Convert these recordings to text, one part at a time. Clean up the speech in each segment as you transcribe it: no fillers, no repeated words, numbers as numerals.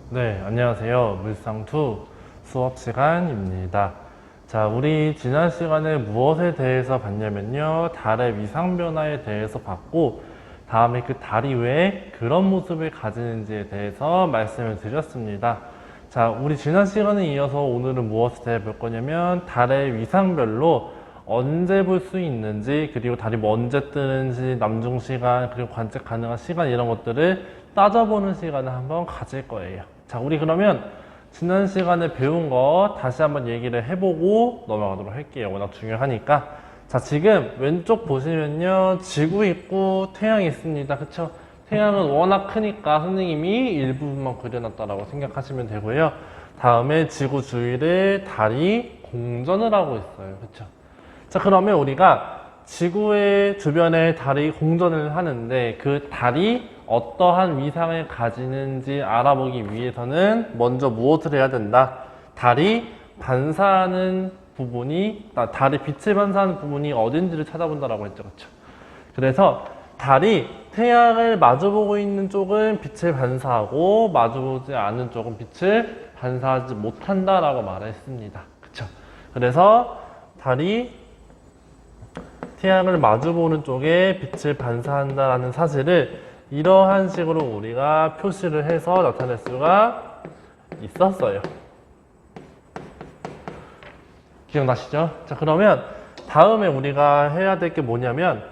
네, 안녕하세요. 물상2 수업 시간입니다. 자, 우리 지난 시간에 무엇에 대해서 봤냐면요. 달의 위상 변화에 대해서 봤고, 다음에 그 달이 왜 그런 모습을 가지는지에 대해서 말씀을 드렸습니다. 자, 우리 지난 시간에 이어서 오늘은 무엇에 대해 볼 거냐면, 달의 위상별로 언제 볼 수 있는지, 그리고 달이 뭐 언제 뜨는지, 남중 시간, 그리고 관측 가능한 시간 이런 것들을 따져보는 시간을 한번 가질 거예요. 자, 우리 그러면 지난 시간에 배운 거 다시 한번 얘기를 해보고 넘어가도록 할게요. 워낙 중요하니까. 자, 지금 왼쪽 보시면요. 지구 있고 태양이 있습니다. 그쵸? 태양은 워낙 크니까 선생님이 일부분만 그려놨다라고 생각하시면 되고요. 다음에 지구 주위를 달이 공전을 하고 있어요. 그쵸? 자, 그러면 우리가 지구의 주변에 달이 공전을 하는데 그 달이 어떠한 위상을 가지는지 알아보기 위해서는 먼저 무엇을 해야 된다? 달이 반사하는 부분이, 달이 빛을 반사하는 부분이 어딘지를 찾아본다라고 했죠. 그렇죠? 그래서 달이 태양을 마주보고 있는 쪽은 빛을 반사하고 마주보지 않는 쪽은 빛을 반사하지 못한다라고 말했습니다. 그렇죠? 그래서 달이 태양을 마주보는 쪽에 빛을 반사한다라는 사실을 이러한 식으로 우리가 표시를 해서 나타낼 수가 있었어요. 기억나시죠? 자, 그러면 다음에 우리가 해야 될 게 뭐냐면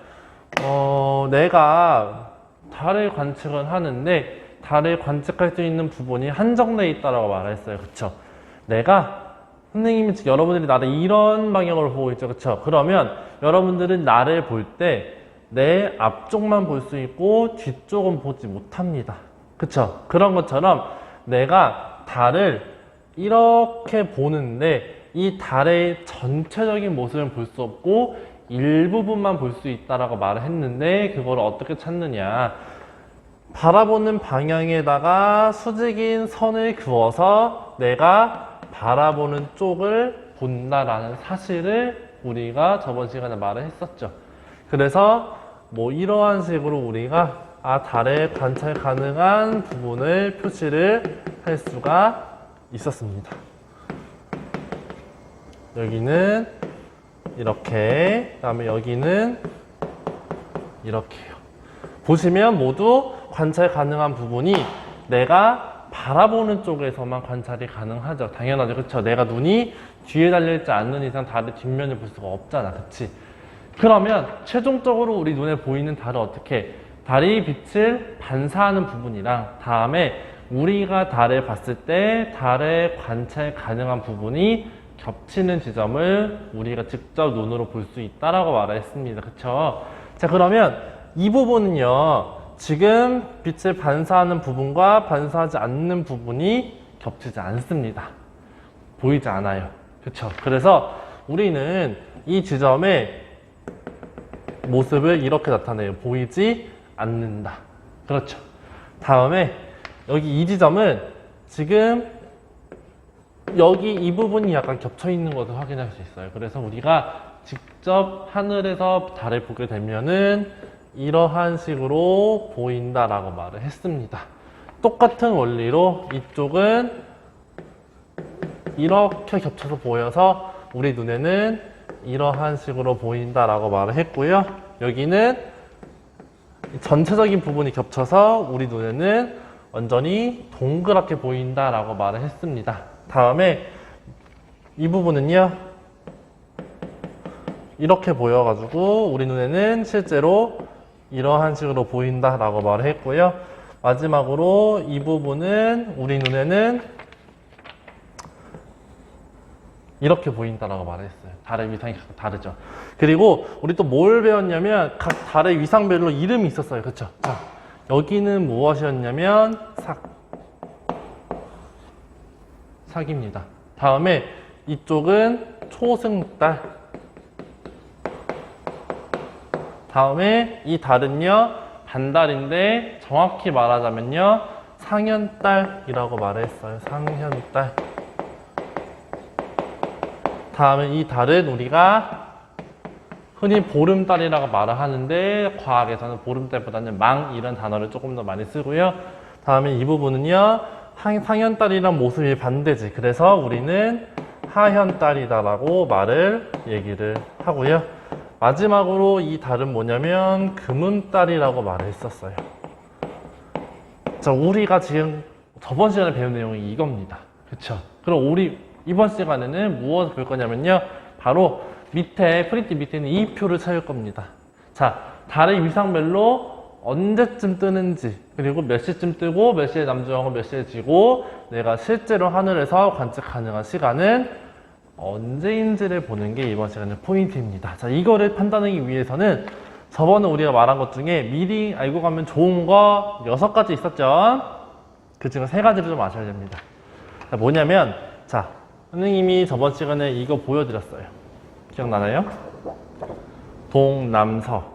내가 달을 관측을 하는데 달을 관측할 수 있는 부분이 한정되어 있다고 말했어요. 그쵸? 선생님이 여러분들이 나를 이런 방향으로 보고 있죠. 그쵸? 그러면 여러분들은 나를 볼 때 내 앞쪽만 볼 수 있고 뒤쪽은 보지 못합니다. 그쵸? 그런 것처럼 내가 달을 이렇게 보는데 이 달의 전체적인 모습은 볼 수 없고 일부분만 볼 수 있다라고 말을 했는데 그걸 어떻게 찾느냐? 바라보는 방향에다가 수직인 선을 그어서 내가 바라보는 쪽을 본다라는 사실을 우리가 저번 시간에 말을 했었죠. 그래서 뭐 이러한 식으로 우리가 달의 관찰 가능한 부분을 표시를 할 수가 있었습니다. 여기는 이렇게, 그 다음에 여기는 이렇게요. 보시면 모두 관찰 가능한 부분이 내가 바라보는 쪽에서만 관찰이 가능하죠. 당연하죠. 그쵸? 내가 눈이 뒤에 달려있지 않는 이상 달의 뒷면을 볼 수가 없잖아. 그치? 그러면 최종적으로 우리 눈에 보이는 달은 어떻게? 달이 빛을 반사하는 부분이랑 다음에 우리가 달을 봤을 때 달의 관찰 가능한 부분이 겹치는 지점을 우리가 직접 눈으로 볼 수 있다라고 말했습니다. 그쵸? 자, 그러면 이 부분은요, 지금 빛을 반사하는 부분과 반사하지 않는 부분이 겹치지 않습니다. 보이지 않아요. 그쵸? 그래서 우리는 이 지점의 모습을 이렇게 나타내요. 보이지 않는다. 그렇죠? 다음에 여기 이 지점은 지금 여기 이 부분이 약간 겹쳐 있는 것을 확인할 수 있어요. 그래서 우리가 직접 하늘에서 달을 보게 되면은 이러한 식으로 보인다라고 말을 했습니다. 똑같은 원리로 이쪽은 이렇게 겹쳐서 보여서 우리 눈에는 이러한 식으로 보인다라고 말을 했고요. 여기는 전체적인 부분이 겹쳐서 우리 눈에는 완전히 동그랗게 보인다라고 말을 했습니다. 다음에 이 부분은요, 이렇게 보여가지고 우리 눈에는 실제로 이러한 식으로 보인다라고 말을 했고요. 마지막으로 이 부분은 우리 눈에는 이렇게 보인다라고 말했어요. 달의 위상이 각각 다르죠. 그리고 우리 또 뭘 배웠냐면 각 달의 위상별로 이름이 있었어요. 그쵸? 자, 여기는 무엇이었냐면 삭입니다. 다음에 이쪽은 초승달. 다음에 이 달은요, 반달인데 정확히 말하자면요, 상현달이라고 말했어요. 상현달. 다음에 이 달은 우리가 흔히 보름달이라고 말을 하는데 과학에서는 보름달보다는 망 이런 단어를 조금 더 많이 쓰고요. 다음에 이 부분은요, 상현달이란 모습이 반대지. 그래서 우리는 하현달이다라고 얘기를 하고요. 마지막으로 이 달은 뭐냐면 금음달이라고 말을 했었어요. 자, 우리가 지금 저번 시간에 배운 내용이 이겁니다. 그쵸? 그럼 우리 이번 시간에는 무엇을 볼 거냐면요. 바로 밑에, 프린트 밑에 있는 이 표를 찾을 겁니다. 자, 달의 위상별로 언제쯤 뜨는지, 그리고 몇 시쯤 뜨고, 몇 시에 남중하고 몇 시에 지고, 내가 실제로 하늘에서 관측 가능한 시간은 언제인지를 보는 게 이번 시간의 포인트입니다. 자, 이거를 판단하기 위해서는 저번에 우리가 말한 것 중에 미리 알고 가면 좋은 거 6가지 있었죠? 그 중에 3가지를 좀 아셔야 됩니다. 자, 뭐냐면, 자, 선생님이 저번 시간에 이거 보여드렸어요. 기억나나요? 동남서.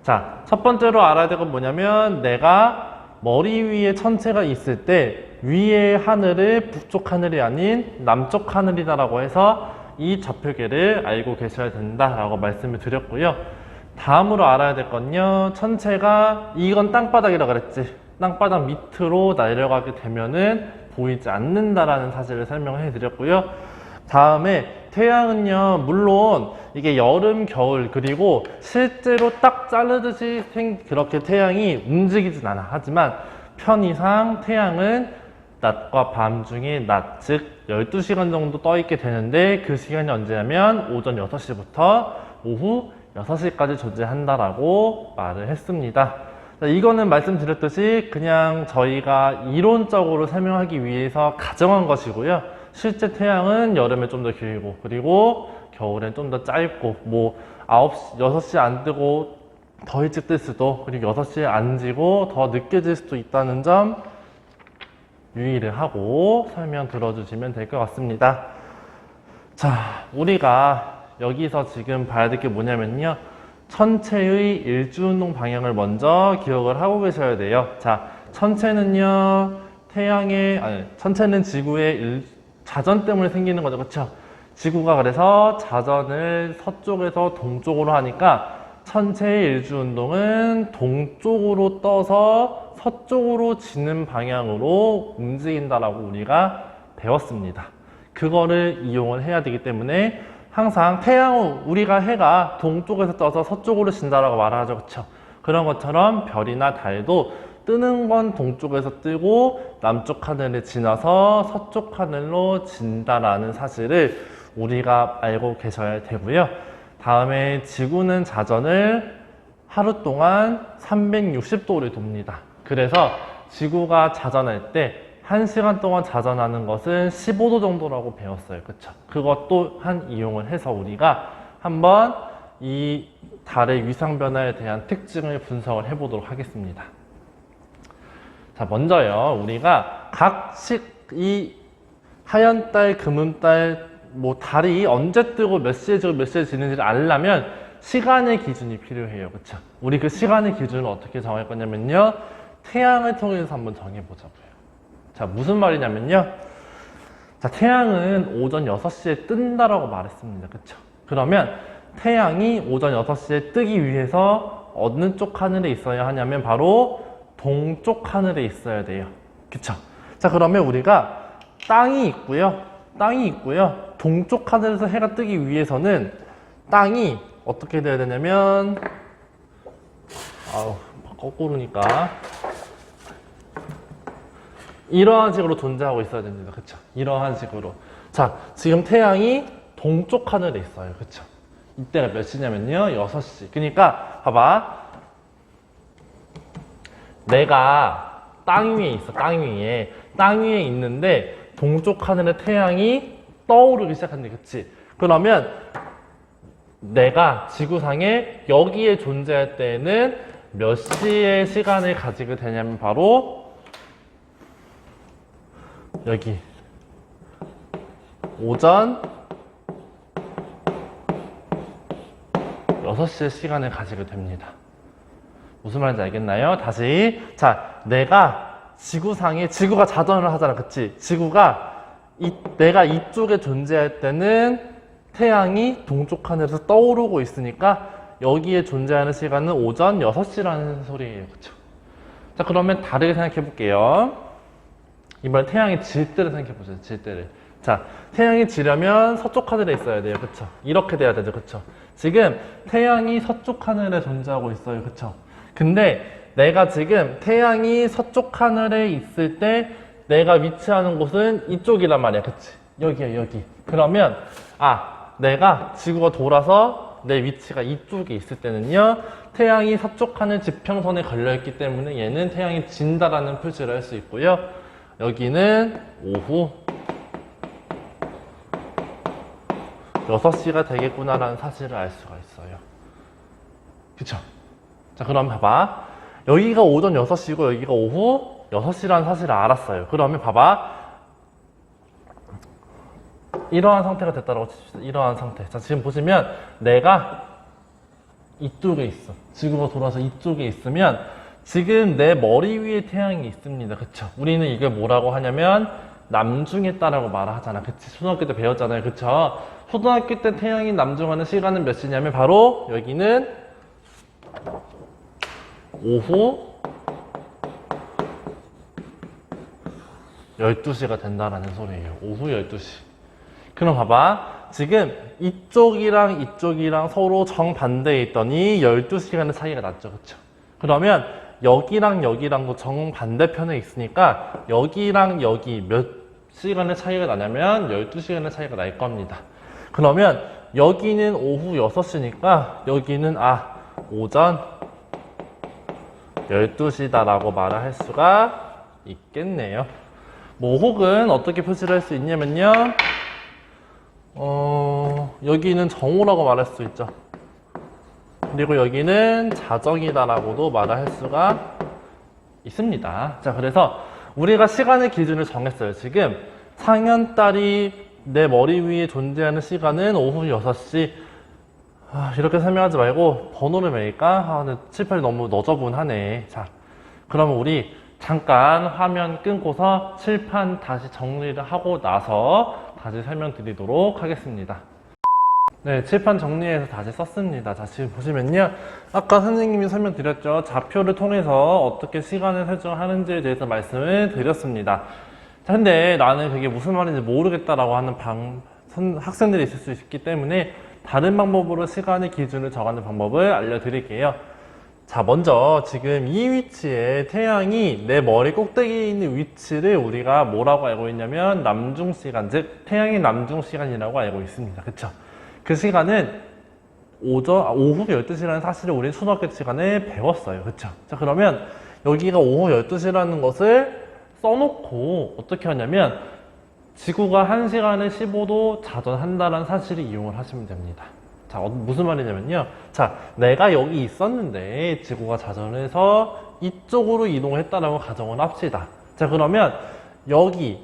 자, 첫 번째로 알아야 될 건 뭐냐면 내가 머리 위에 천체가 있을 때 위의 하늘을 북쪽 하늘이 아닌 남쪽 하늘이다라고 해서 이 좌표계를 알고 계셔야 된다라고 말씀을 드렸고요. 다음으로 알아야 될 건요. 천체가 이건 땅바닥이라고 그랬지. 땅바닥 밑으로 내려가게 되면은 보이지 않는다라는 사실을 설명해 드렸고요. 다음에 태양은요, 물론 이게 여름, 겨울, 그리고 실제로 딱 자르듯이 그렇게 태양이 움직이진 않아. 하지만 편의상 태양은 낮과 밤 중에 낮, 즉 12시간 정도 떠 있게 되는데 그 시간이 언제냐면 오전 6시부터 오후 6시까지 존재한다라고 말을 했습니다. 자, 이거는 말씀드렸듯이 그냥 저희가 이론적으로 설명하기 위해서 가정한 것이고요. 실제 태양은 여름에 좀 더 길고, 그리고 겨울엔 좀 더 짧고, 뭐 9시, 6시 안 뜨고 더 일찍 뜰 수도, 그리고 6시에 안 지고 더 늦게 질 수도 있다는 점 유의를 하고 설명 들어주시면 될 것 같습니다. 자, 우리가 여기서 지금 봐야 될 게 뭐냐면요. 천체의 일주운동 방향을 먼저 기억을 하고 계셔야 돼요. 자, 천체는요, 천체는 지구의 자전 때문에 생기는 거죠. 그쵸? 지구가 그래서 자전을 서쪽에서 동쪽으로 하니까 천체의 일주운동은 동쪽으로 떠서 서쪽으로 지는 방향으로 움직인다라고 우리가 배웠습니다. 그거를 이용을 해야 되기 때문에 항상 우리가 해가 동쪽에서 떠서 서쪽으로 진다라고 말하죠. 그쵸? 그런 것처럼 별이나 달도 뜨는 건 동쪽에서 뜨고 남쪽 하늘을 지나서 서쪽 하늘로 진다라는 사실을 우리가 알고 계셔야 되고요. 다음에 지구는 자전을 하루 동안 360도를 돕니다. 그래서 지구가 자전할 때 1시간 동안 자전하는 것은 15도 정도라고 배웠어요. 그쵸? 그것 또한 이용을 해서 우리가 한번 이 달의 위상 변화에 대한 특징을 분석을 해보도록 하겠습니다. 자, 먼저요, 우리가 이 하얀 달, 금은 달, 달이 언제 뜨고 몇 시에 지고 몇 시에 지는지를 알려면 시간의 기준이 필요해요. 그쵸? 우리 그 시간의 기준을 어떻게 정할 거냐면요, 태양을 통해서 한번 정해보자고요. 자, 무슨 말이냐면요, 자, 태양은 오전 6시에 뜬다라고 말했습니다. 그쵸? 그러면 태양이 오전 6시에 뜨기 위해서 어느 쪽 하늘에 있어야 하냐면 바로 동쪽 하늘에 있어야 돼요. 그쵸? 자, 그러면 우리가 땅이 있고요. 동쪽 하늘에서 해가 뜨기 위해서는 땅이 어떻게 돼야 되냐면, 거꾸로니까. 이러한 식으로 존재하고 있어야 됩니다. 그쵸? 이러한 식으로. 자, 지금 태양이 동쪽 하늘에 있어요. 그쵸? 이때가 몇 시냐면요, 6시. 그러니까, 봐봐. 내가 땅 위에 있어, 땅 위에 있는데 동쪽 하늘에 태양이 떠오르기 시작한대. 그치? 그러면 내가 지구상에 여기에 존재할 때에는 몇 시의 시간을 가지게 되냐면 바로 여기 오전 6시의 시간을 가지게 됩니다. 무슨 말인지 알겠나요? 다시. 자, 내가 지구가 자전을 하잖아. 그치? 내가 이쪽에 존재할 때는 태양이 동쪽 하늘에서 떠오르고 있으니까 여기에 존재하는 시간은 오전 6시라는 소리예요. 그쵸? 자, 그러면 다르게 생각해 볼게요. 이번엔 태양이 질 때를 생각해보세요. 질 때를. 자, 태양이 지려면 서쪽 하늘에 있어야 돼요. 그쵸? 이렇게 돼야 되죠. 그쵸? 지금 태양이 서쪽 하늘에 존재하고 있어요. 그쵸? 근데 내가 지금 태양이 서쪽 하늘에 있을 때 내가 위치하는 곳은 이쪽이란 말이야. 그치? 여기야, 여기. 그러면, 내가 지구가 돌아서 내 위치가 이쪽에 있을 때는요, 태양이 서쪽 하늘 지평선에 걸려있기 때문에 얘는 태양이 진다라는 표시를 할 수 있고요. 여기는 오후 6시가 되겠구나라는 사실을 알 수가 있어요. 그쵸? 자, 그럼 봐봐. 여기가 오전 6시고 여기가 오후 6시라는 사실을 알았어요. 그러면 봐봐. 이러한 상태가 됐다라고 칩시다. 이러한 상태. 자, 지금 보시면 내가 이쪽에 있어. 지구가 돌아서 이쪽에 있으면 지금 내 머리 위에 태양이 있습니다. 그쵸? 우리는 이걸 뭐라고 하냐면 남중했다라고 말하잖아. 그치? 초등학교 때 배웠잖아요. 그쵸? 초등학교 때 태양이 남중하는 시간은 몇 시냐면 바로 여기는 오후 12시가 된다라는 소리예요. 오후 12시. 그럼 봐봐. 지금 이쪽이랑 이쪽이랑 서로 정반대에 있더니 12시간의 차이가 났죠. 그쵸? 그러면 여기랑 여기랑도 정반대편에 있으니까 여기랑 여기 몇 시간의 차이가 나냐면 12시간의 차이가 날 겁니다. 그러면 여기는 오후 6시니까 여기는 오전 12시다라고 말을 할 수가 있겠네요. 뭐 혹은 어떻게 표시를 할 수 있냐면요. 여기는 정오라고 말할 수 있죠. 그리고 여기는 자정이다라고도 말을 할 수가 있습니다. 자, 그래서 우리가 시간의 기준을 정했어요. 지금 상현딸이 내 머리 위에 존재하는 시간은 오후 6시. 이렇게 설명하지 말고 번호를 매일까? 근데 칠판이 너무 너저분하네. 자, 그러면 우리 잠깐 화면 끊고서 칠판 다시 정리를 하고 나서 다시 설명드리도록 하겠습니다. 네, 칠판 정리해서 다시 썼습니다. 자, 지금 보시면요. 아까 선생님이 설명드렸죠. 좌표를 통해서 어떻게 시간을 설정하는지에 대해서 말씀을 드렸습니다. 자, 근데 나는 그게 무슨 말인지 모르겠다라고 하는 학생들이 있을 수 있기 때문에 다른 방법으로 시간의 기준을 정하는 방법을 알려드릴게요. 자, 먼저 지금 이 위치에 태양이 내 머리 꼭대기에 있는 위치를 우리가 뭐라고 알고 있냐면 남중시간, 즉 태양의 남중시간이라고 알고 있습니다. 그쵸? 그 시간은 오후 12시라는 사실을 우리 초등학교 시간에 배웠어요. 그쵸? 자, 그러면 여기가 오후 12시라는 것을 써놓고 어떻게 하냐면 지구가 1시간에 15도 자전한다는 사실을 이용을 하시면 됩니다. 자, 무슨 말이냐면요. 자, 내가 여기 있었는데 지구가 자전해서 이쪽으로 이동했다라고 가정을 합시다. 자, 그러면 여기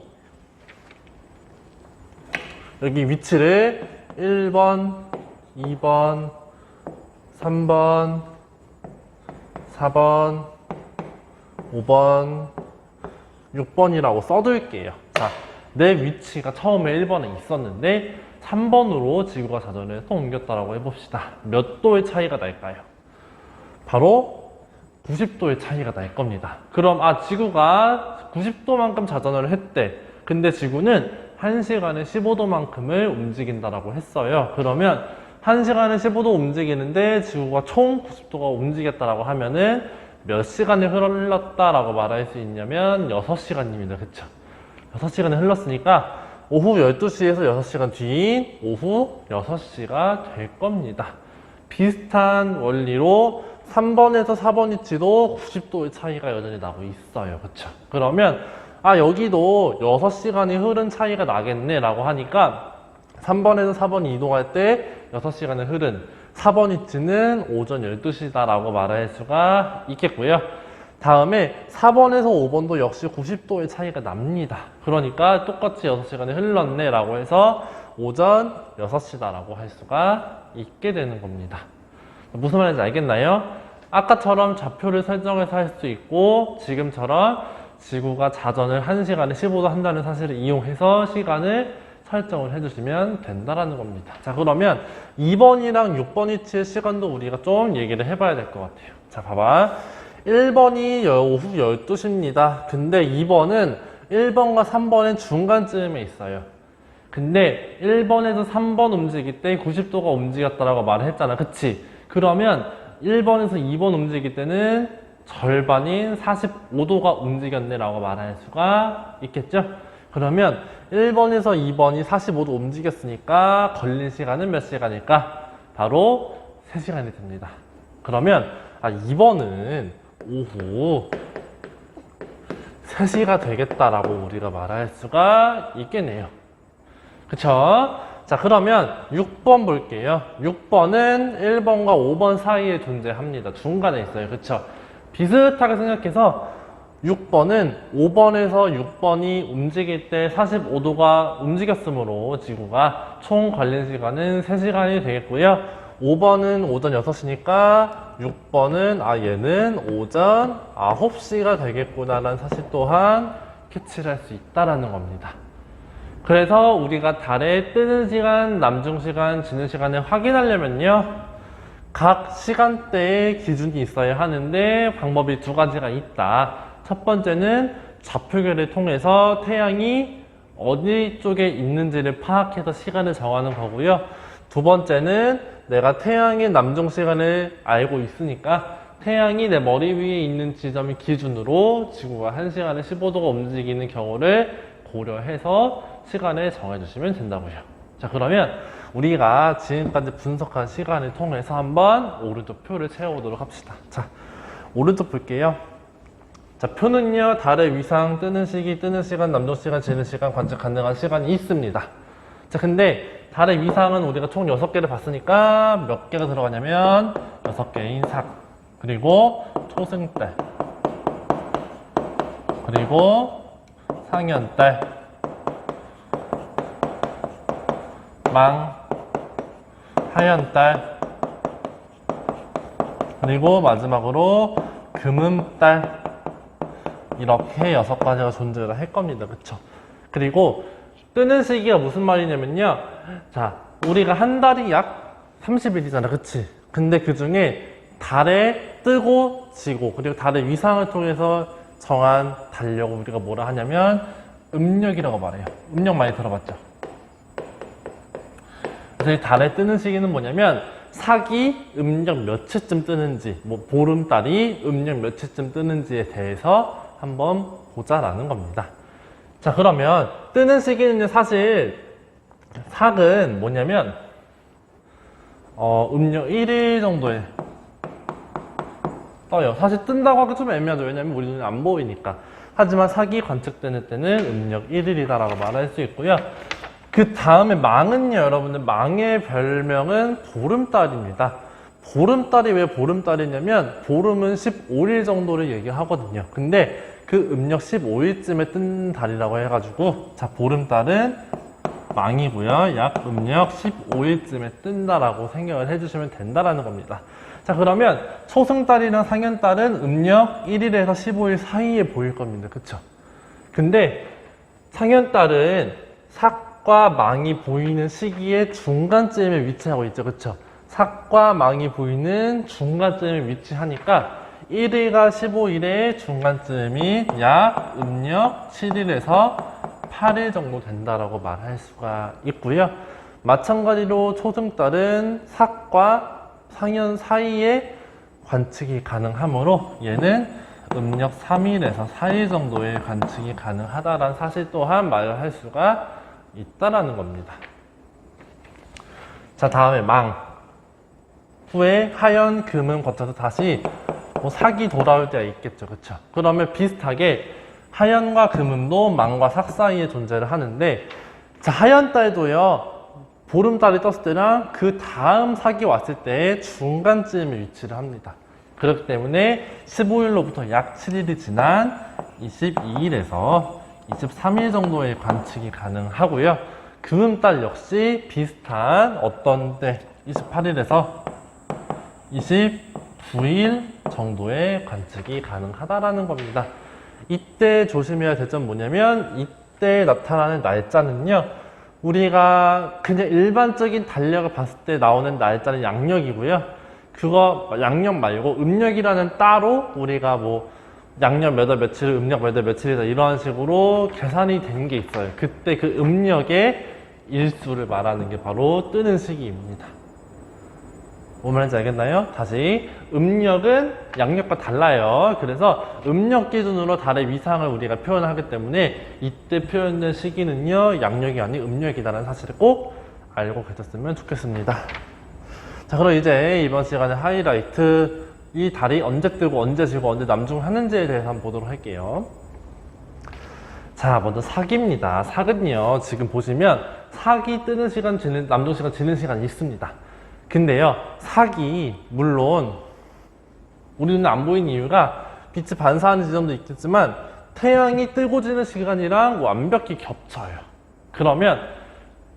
위치를 1번, 2번, 3번, 4번, 5번, 6번이라고 써둘게요. 자, 내 위치가 처음에 1번에 있었는데 3번으로 지구가 자전해서 옮겼다라고 해봅시다. 몇 도의 차이가 날까요? 바로 90도의 차이가 날 겁니다. 그럼 지구가 90도만큼 자전을 했대. 근데 지구는 1시간에 15도만큼을 움직인다라고 했어요. 그러면 1시간에 15도 움직이는데 지구가 총 90도가 움직였다라고 하면은 몇 시간이 흘렀다라고 말할 수 있냐면 6시간입니다. 그쵸? 6시간이 흘렀으니까 오후 12시에서 6시간 뒤인 오후 6시가 될 겁니다. 비슷한 원리로 3번에서 4번 위치도 90도의 차이가 여전히 나고 있어요. 그쵸? 그러면 여기도 6시간이 흐른 차이가 나겠네 라고 하니까 3번에서 4번이 이동할 때 6시간을 흐른 4번 위치는 오전 12시다 라고 말할 수가 있겠고요. 다음에 4번에서 5번도 역시 90도의 차이가 납니다. 그러니까 똑같이 6시간이 흘렀네 라고 해서 오전 6시다 라고 할 수가 있게 되는 겁니다. 무슨 말인지 알겠나요? 아까처럼 좌표를 설정해서 할 수 있고 지금처럼 지구가 자전을 1시간에 15도 한다는 사실을 이용해서 시간을 설정을 해주시면 된다라는 겁니다. 자, 그러면 2번이랑 6번 위치의 시간도 우리가 좀 얘기를 해봐야 될 것 같아요. 자, 봐봐. 1번이 오후 12시입니다. 근데 2번은 1번과 3번은 중간쯤에 있어요. 근데 1번에서 3번 움직일 때 90도가 움직였다라고 말을 했잖아. 그치? 그러면 1번에서 2번 움직일 때는 절반인 45도가 움직였네 라고 말할 수가 있겠죠? 그러면 1번에서 2번이 45도 움직였으니까 걸린 시간은 몇 시간일까? 바로 3시간이 됩니다. 그러면 2번은 오후 3시가 되겠다라고 우리가 말할 수가 있겠네요. 그쵸? 자, 그러면 6번 볼게요. 6번은 1번과 5번 사이에 존재합니다. 중간에 있어요. 그쵸? 비슷하게 생각해서 6번은 5번에서 6번이 움직일 때 45도가 움직였으므로 지구가 총 걸린 시간은 3시간이 되겠고요. 5번은 오전 6시니까 6번은 얘는 오전 9시가 되겠구나라는 사실 또한 캐치를 할 수 있다라는 겁니다. 그래서 우리가 달에 뜨는 시간, 남중 시간, 지는 시간을 확인하려면요, 각 시간대에 기준이 있어야 하는데 방법이 두 가지가 있다. 첫 번째는 좌표계를 통해서 태양이 어디 쪽에 있는지를 파악해서 시간을 정하는 거고요. 두 번째는 내가 태양의 남중 시간을 알고 있으니까 태양이 내 머리 위에 있는 지점을 기준으로 지구가 1시간에 15도가 움직이는 경우를 고려해서 시간을 정해주시면 된다고요. 자, 그러면 우리가 지금까지 분석한 시간을 통해서 한번 오른쪽 표를 채워보도록 합시다. 자, 오른쪽 볼게요. 자, 표는요, 달의 위상, 뜨는 시기, 뜨는 시간, 남중 시간, 지는 시간, 관측 가능한 시간이 있습니다. 자, 근데 달의 위상은 우리가 총 6개를 봤으니까 몇 개가 들어가냐면 6개인 삭, 그리고 초승달, 그리고 상현달, 망, 하현달, 그리고 마지막으로 금음달, 이렇게 6가지가 존재를 할 겁니다. 그쵸? 그리고 뜨는 시기가 무슨 말이냐면요, 자, 우리가 한 달이 약 30일이잖아. 그치? 근데 그 중에 달에 뜨고 지고 그리고 달의 위상을 통해서 정한 달력을 우리가 뭐라 하냐면 음력이라고 말해요. 음력 많이 들어봤죠? 그래서 이 달에 뜨는 시기는 뭐냐면 사기 음력 며칠쯤 뜨는지, 뭐 보름달이 음력 며칠쯤 뜨는지에 대해서 한번 보자라는 겁니다. 자, 그러면 뜨는 시기는 사실 삭은 뭐냐면 음력 1일 정도에 떠요. 사실 뜬다고 하기 좀 애매하죠. 왜냐면 우리 눈에 안 보이니까. 하지만 삭이 관측되는 때는 음력 1일이다라고 말할 수 있고요. 그 다음에 망은요, 여러분들, 망의 별명은 보름달입니다. 보름달이 왜 보름달이냐면 보름은 15일 정도를 얘기하거든요. 근데 그 음력 15일쯤에 뜬 달이라고 해가지고, 자, 보름달은 망이고요. 약 음력 15일쯤에 뜬다라고 생각을 해주시면 된다라는 겁니다. 자, 그러면 초승달이랑 상현달은 음력 1일에서 15일 사이에 보일 겁니다. 그쵸? 근데 상현달은 삭과 망이 보이는 시기의 중간쯤에 위치하고 있죠. 그쵸? 삭과 망이 보이는 중간쯤에 위치하니까 1일과 15일의 중간쯤이 약 음력 7일에서 8일 정도 된다라고 말할 수가 있고요. 마찬가지로 초승달은 삭과 상현 사이에 관측이 가능하므로 얘는 음력 3일에서 4일 정도의 관측이 가능하다라는 사실 또한 말을 할 수가 있다라는 겁니다. 자, 다음에 망. 후에 하연, 금은 거쳐서 다시 뭐 삭이 돌아올 때가 있겠죠. 그쵸? 그러면 비슷하게 하연과 금음도 망과 삭 사이에 존재를 하는데, 자, 하연달도요, 보름달이 떴을 때랑 그 다음 삭이 왔을 때의 중간쯤에 위치를 합니다. 그렇기 때문에 15일로부터 약 7일이 지난 22일에서 23일 정도의 관측이 가능하고요. 금음달 역시 비슷한 어떤 때 28일에서 29일 정도의 관측이 가능하다라는 겁니다. 이때 조심해야 될 점 뭐냐면 이때 나타나는 날짜는요, 우리가 그냥 일반적인 달력을 봤을 때 나오는 날짜는 양력이고요. 그거 양력 말고 음력이라는 따로 우리가 뭐 양력 몇 월 며칠, 음력 몇 월 며칠이다 이런 식으로 계산이 된 게 있어요. 그때 그 음력의 일수를 말하는 게 바로 뜨는 시기입니다. 뭔 말인지 알겠나요? 다시 음력은 양력과 달라요. 그래서 음력 기준으로 달의 위상을 우리가 표현하기 때문에 이때 표현된 시기는요 양력이 아닌 음력이라는 사실을 꼭 알고 계셨으면 좋겠습니다. 자, 그럼 이제 이번 시간에 하이라이트, 이 달이 언제 뜨고 언제 지고 언제 남중하는지에 대해서 한번 보도록 할게요. 자, 먼저 사기입니다. 사은요, 지금 보시면 사기 뜨는 시간, 남중 시간, 지는 시간이 있습니다. 근데요, 사기, 물론 우리 눈에 안 보이는 이유가 빛이 반사하는 지점도 있겠지만 태양이 뜨고 지는 시간이랑 완벽히 겹쳐요. 그러면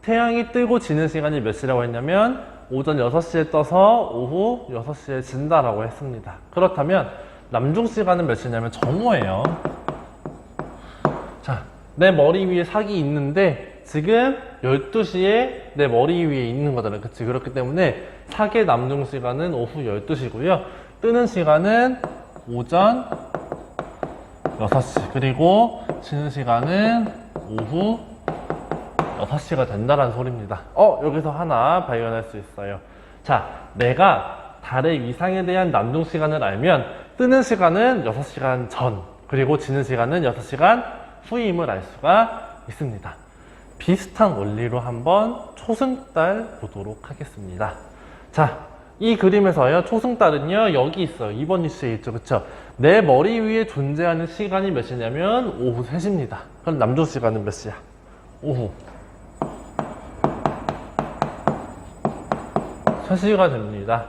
태양이 뜨고 지는 시간이 몇 시라고 했냐면 오전 6시에 떠서 오후 6시에 진다라고 했습니다. 그렇다면 남중 시간은 몇 시냐면 정오예요. 자, 내 머리 위에 사기 있는데 지금 12시에 내 머리 위에 있는 거잖아요. 그치? 그렇기 때문에 사기의 남중 시간은 오후 12시고요. 뜨는 시간은 오전 6시. 그리고 지는 시간은 오후 6시가 된다는 소리입니다. 여기서 하나 발견할 수 있어요. 자, 내가 달의 위상에 대한 남중 시간을 알면 뜨는 시간은 6시간 전, 그리고 지는 시간은 6시간 후임을 알 수가 있습니다. 비슷한 원리로 한번 초승달 보도록 하겠습니다. 자, 이 그림에서요, 초승달은요, 여기 있어요. 2번 위치에 있죠. 그쵸? 내 머리 위에 존재하는 시간이 몇 시냐면 오후 3시입니다. 그럼 남중 시간은 몇 시야? 오후 3시가 됩니다.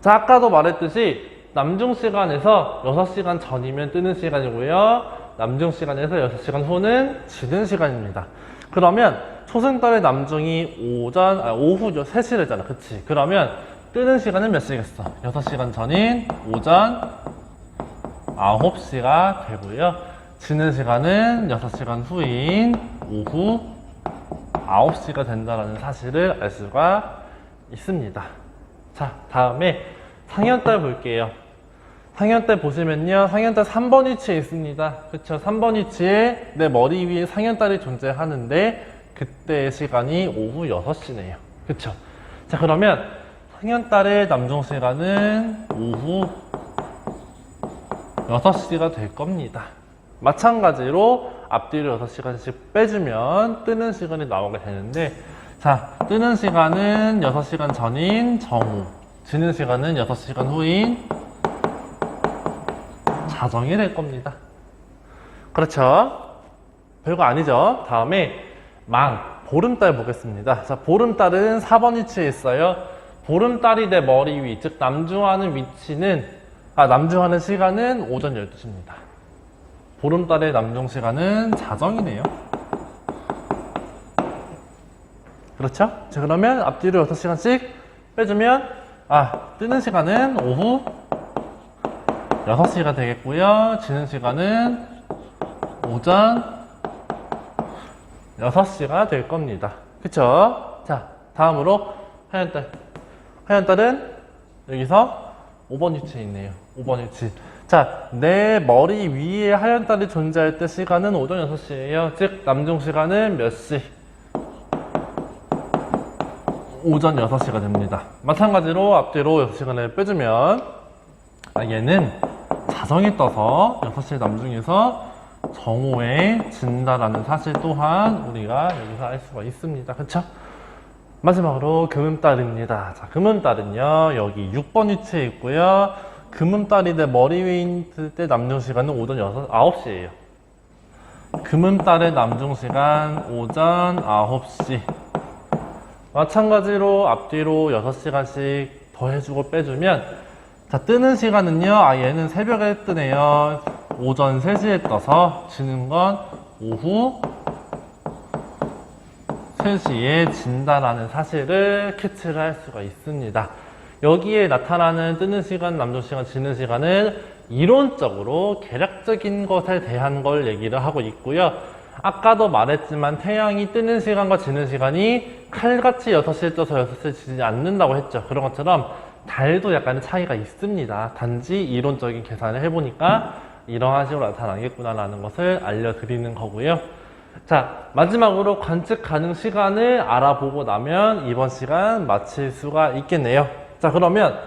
자, 아까도 말했듯이 남중 시간에서 6시간 전이면 뜨는 시간이고요. 남중 시간에서 6시간 후는 지는 시간입니다. 그러면 초승달의 남중이 오후 3시래잖아. 그치? 그러면 뜨는 시간은 몇 시겠어? 6시간 전인 오전 9시가 되고요. 지는 시간은 6시간 후인 오후 9시가 된다는 사실을 알 수가 있습니다. 자, 다음에 상현달 볼게요. 상현달 보시면요, 상현달 3번 위치에 있습니다. 그쵸? 3번 위치에 내 머리 위에 상현달이 존재하는데 그때의 시간이 오후 6시네요. 그쵸? 자, 그러면 상현달의 남중 시간은 오후 6시가 될 겁니다. 마찬가지로 앞뒤로 6시간씩 빼주면 뜨는 시간이 나오게 되는데, 자, 뜨는 시간은 6시간 전인 정오, 지는 시간은 6시간 후인 자정이 될 겁니다. 그렇죠? 별거 아니죠? 다음에 보름달 보겠습니다. 자, 보름달은 4번 위치에 있어요. 보름달이 내 머리 위, 즉 남중하는 시간은 오전 12시입니다. 보름달의 남중 시간은 자정이네요. 그렇죠? 자, 그러면 앞뒤로 6시간씩 빼주면 뜨는 시간은 오후 6시가 되겠고요. 지는 시간은 오전 6시가 될 겁니다. 그쵸? 자, 다음으로 하얀달. 하얀달은 여기서 5번 위치에 있네요. 5번 위치. 자, 내 머리 위에 하얀달이 존재할 때 시간은 오전 6시예요. 즉, 남중 시간은 몇 시? 오전 6시가 됩니다. 마찬가지로 앞뒤로 6시간을 빼주면 얘는 자정이 떠서 6시 남중에서 정오에 진다라는 사실 또한 우리가 여기서 알 수가 있습니다. 그쵸? 마지막으로 금음달입니다. 자, 금음달은요, 여기 6번 위치에 있고요. 금음달이 내 머리 위에 있을 때 남중 시간은 오전 9시예요. 금음달의 남중 시간 오전 9시. 마찬가지로 앞뒤로 6시간씩 더해주고 빼주면, 자, 뜨는 시간은요, 얘는 새벽에 뜨네요. 오전 3시에 떠서 지는 건 오후 3시에 진다라는 사실을 캐치를 할 수가 있습니다. 여기에 나타나는 뜨는 시간, 남중 시간, 지는 시간은 이론적으로 계략적인 것에 대한 걸 얘기를 하고 있고요. 아까도 말했지만 태양이 뜨는 시간과 지는 시간이 칼같이 6시에 떠서 6시에 지지 않는다고 했죠. 그런 것처럼 달도 약간의 차이가 있습니다. 단지 이론적인 계산을 해보니까 이러한 식으로 나타나겠구나라는 것을 알려드리는 거고요. 자, 마지막으로 관측 가능 시간을 알아보고 나면 이번 시간 마칠 수가 있겠네요. 자, 그러면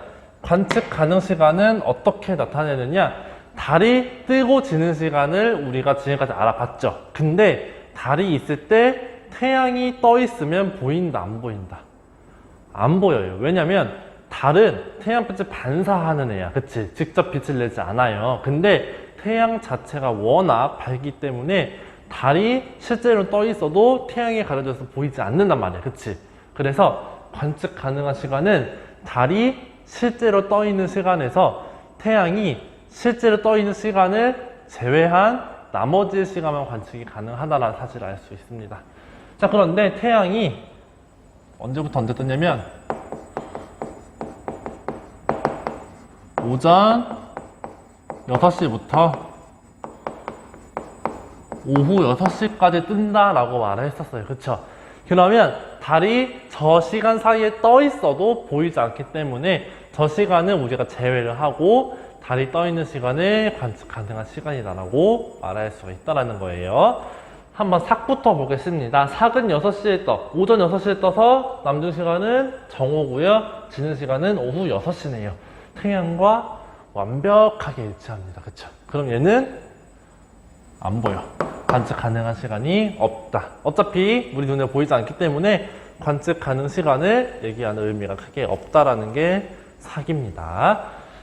관측 가능 시간은 어떻게 나타내느냐? 달이 뜨고 지는 시간을 우리가 지금까지 알아봤죠. 근데 달이 있을 때 태양이 떠 있으면 보인다, 안 보인다? 안 보여요. 왜냐면 달은 태양빛을 반사하는 애야. 그치? 직접 빛을 내지 않아요. 근데 태양 자체가 워낙 밝기 때문에 달이 실제로 떠 있어도 태양에 가려져서 보이지 않는단 말이야. 그치? 그래서 관측 가능한 시간은 달이 실제로 떠 있는 시간에서 태양이 실제로 떠 있는 시간을 제외한 나머지 시간만 관측이 가능하다는 사실을 알 수 있습니다. 자, 그런데 태양이 언제부터 언제 뜨냐면 오전 6시부터 오후 6시까지 뜬다라고 말을 했었어요. 그쵸? 그러면 달이 저 시간 사이에 떠 있어도 보이지 않기 때문에 저 시간은 우리가 제외를 하고 달이 떠 있는 시간을 관측 가능한 시간이다라고 말할 수가 있다는 거예요. 한번 삭부터 보겠습니다. 삭은 6시에 떠. 오전 6시에 떠서 남중 시간은 정오고요. 지는 시간은 오후 6시네요. 태양과 완벽하게 일치합니다. 그쵸? 그럼 얘는 안 보여. 관측 가능한 시간이 없다. 어차피 우리 눈에 보이지 않기 때문에 관측 가능 시간을 얘기하는 의미가 크게 없다라는 게 삭입니다.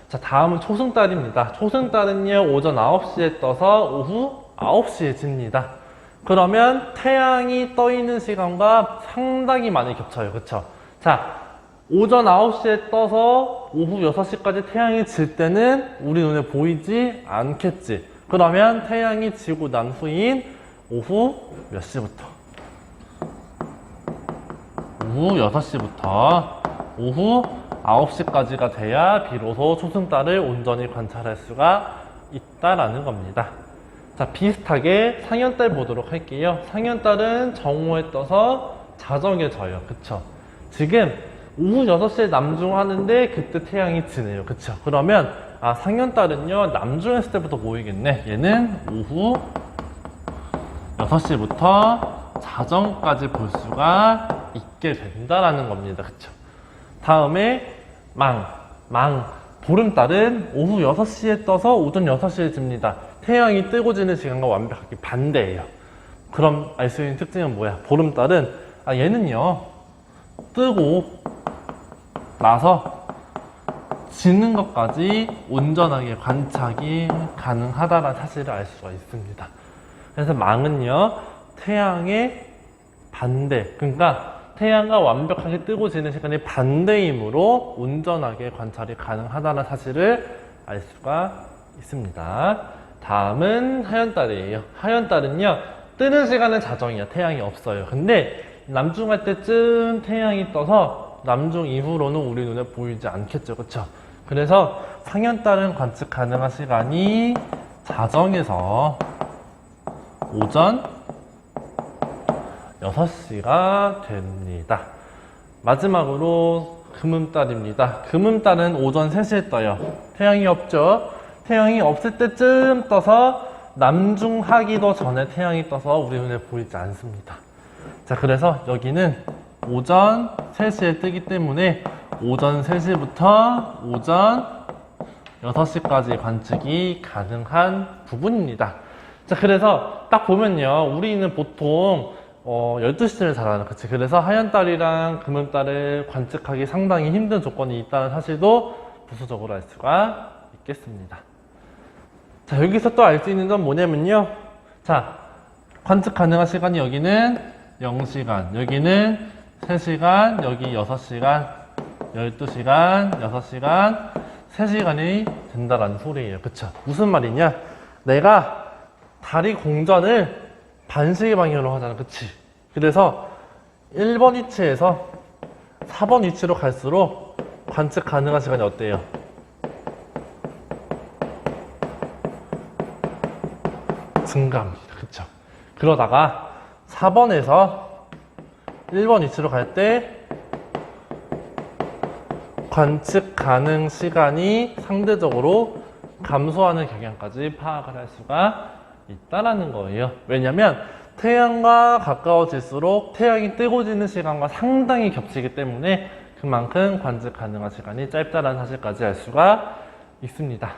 자, 다음은 초승달입니다. 초승달은요, 오전 9시에 떠서 오후 9시에 집니다. 그러면 태양이 떠 있는 시간과 상당히 많이 겹쳐요. 그쵸? 자, 오전 9시에 떠서 오후 6시까지 태양이 질 때는 우리 눈에 보이지 않겠지. 그러면 태양이 지고 난 후인 오후 몇 시부터? 오후 6시부터 오후 9시까지가 돼야 비로소 초승달을 온전히 관찰할 수가 있다라는 겁니다. 자, 비슷하게 상현달 보도록 할게요. 상현달은 정오에 떠서 자정에 져요. 그쵸? 지금 오후 6시에 남중하는데 그때 태양이 지네요. 그쵸? 그러면 상현달은요, 남중했을 때부터 보이겠네. 얘는 오후 6시부터 자정까지 볼 수가 있게 된다라는 겁니다. 그쵸? 다음에 보름달은 오후 6시에 떠서 오전 6시에 집니다. 태양이 뜨고 지는 시간과 완벽하게 반대예요. 그럼 알 수 있는 특징은 뭐야? 보름달은 얘는요, 뜨고 나서 지는 것까지 온전하게 관측이 가능하다는 사실을 알 수가 있습니다. 그래서 망은요, 태양의 반대, 그러니까 태양과 완벽하게 뜨고 지는 시간이 반대이므로 온전하게 관찰이 가능하다는 사실을 알 수가 있습니다. 다음은 하연달이에요. 하연달은요, 뜨는 시간은 자정이야. 태양이 없어요. 근데 남중할 때쯤 태양이 떠서 남중 이후로는 우리 눈에 보이지 않겠죠. 그쵸? 그래서 상현달은 관측 가능한 시간이 자정에서 오전 6시가 됩니다. 마지막으로 금음달입니다. 금음달은 오전 3시에 떠요. 태양이 없죠? 태양이 없을 때쯤 떠서 남중하기도 전에 태양이 떠서 우리 눈에 보이지 않습니다. 자, 그래서 여기는 오전 3시에 뜨기 때문에 오전 3시부터 오전 6시까지 관측이 가능한 부분입니다. 자, 그래서 딱 보면요, 우리는 보통 12시를 잘하는, 그치? 그래서 하얀달이랑 금음달을 관측하기 상당히 힘든 조건이 있다는 사실도 부수적으로 알 수가 있겠습니다. 자, 여기서 또 알 수 있는 건 뭐냐면요, 자, 관측 가능한 시간이 여기는 0시간, 여기는 3시간, 여기 6시간, 12시간, 6시간, 3시간이 된다라는 소리예요. 그쵸? 무슨 말이냐? 내가 다리 공전을 반시계 방향으로 하잖아. 그치? 그래서 1번 위치에서 4번 위치로 갈수록 관측 가능한 시간이 어때요? 증가합니다. 그쵸? 그러다가 4번에서 1번 위치로 갈 때 관측 가능 시간이 상대적으로 감소하는 경향까지 파악을 할 수가 있다라는 거예요. 왜냐면 태양과 가까워질수록 태양이 뜨고 지는 시간과 상당히 겹치기 때문에 그만큼 관측 가능한 시간이 짧다라는 사실까지 알 수가 있습니다.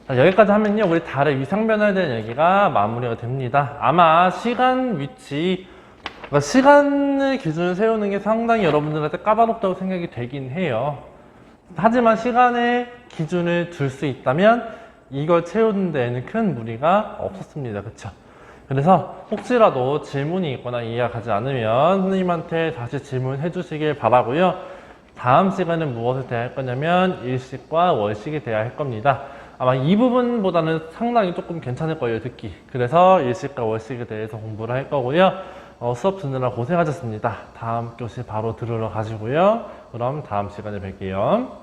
자, 여기까지 하면요, 우리 달의 위상 변화에 대한 얘기가 마무리가 됩니다. 아마 시간 위치, 그러니까 시간의 기준을 세우는 게 상당히 여러분들한테 까다롭다고 생각이 되긴 해요. 하지만 시간의 기준을 둘 수 있다면 이걸 채우는 데에는 큰 무리가 없었습니다. 그쵸? 그래서 혹시라도 질문이 있거나 이해가 가지 않으면 선생님한테 다시 질문해 주시길 바라고요. 다음 시간은 무엇을 대할 거냐면 일식과 월식에 대할 겁니다. 아마 이 부분보다는 상당히 조금 괜찮을 거예요, 듣기. 그래서 일식과 월식에 대해서 공부를 할 거고요. 수업 듣느라 고생하셨습니다. 다음 교시 바로 들으러 가시고요. 그럼 다음 시간에 뵐게요.